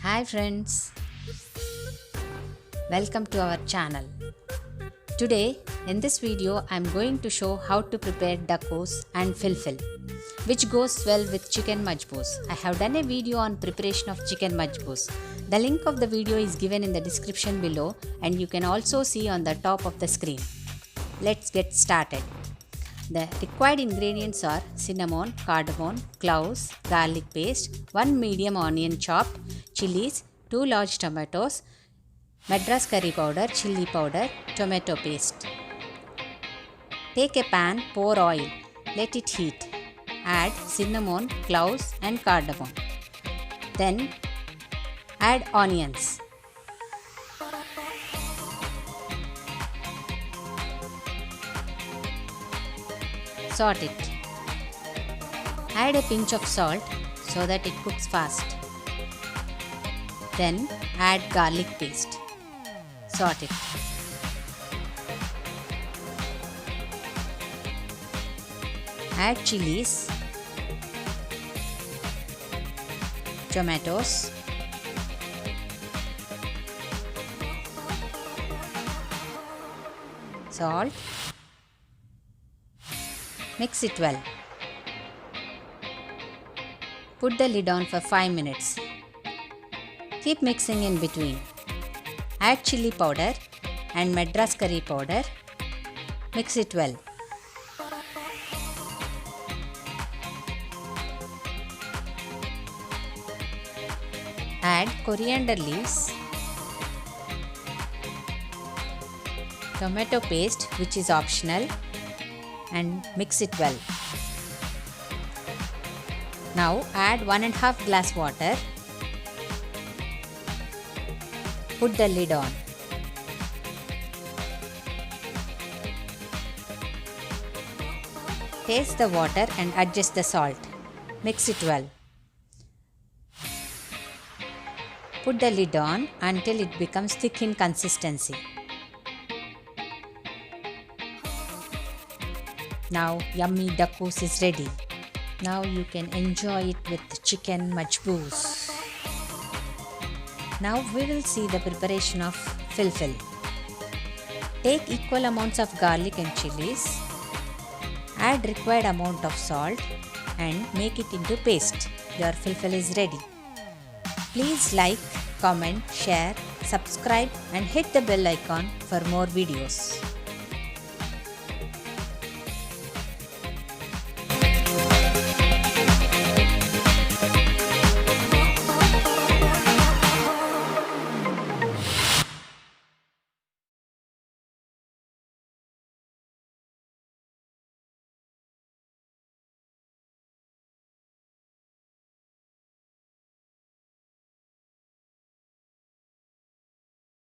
Hi friends, welcome to our channel. Today in this video I am going to show how to prepare Daqqus and Fil Fil, which goes well with chicken majboos. I have done a video on preparation of chicken majboos. The link of the video is given in the description below and you can also see on the top of the screen. Let's get started. The required ingredients are cinnamon, cardamom, cloves, garlic paste, 1 medium onion chopped, chillies, 2 large tomatoes, Madras curry powder, chilli powder, tomato paste. Take a pan, pour oil, let it heat. Add cinnamon, cloves and cardamom. Then add onions. Saurt it. Add a pinch of salt so that it cooks fast. Then add garlic paste. Saurt it. Add chillies, tomatoes, salt. Mix it well. Put the lid on for 5 minutes. Keep mixing in between. Add chilli powder and Madras curry powder. Mix it well. Add coriander leaves, tomato paste which is optional, and mix it well. Now add 1.5 glass water. Put the lid on. Taste the water and adjust the salt. Mix it well. Put the lid on until it becomes thick in consistency. Now yummy Daqqus is ready. Now you can enjoy it with chicken majboos. Now we will see the preparation of Fil Fil. Take equal amounts of garlic and chillies. Add required amount of salt and make it into paste. Your Fil Fil is ready. Please like, comment, share, subscribe and hit the bell icon for more videos.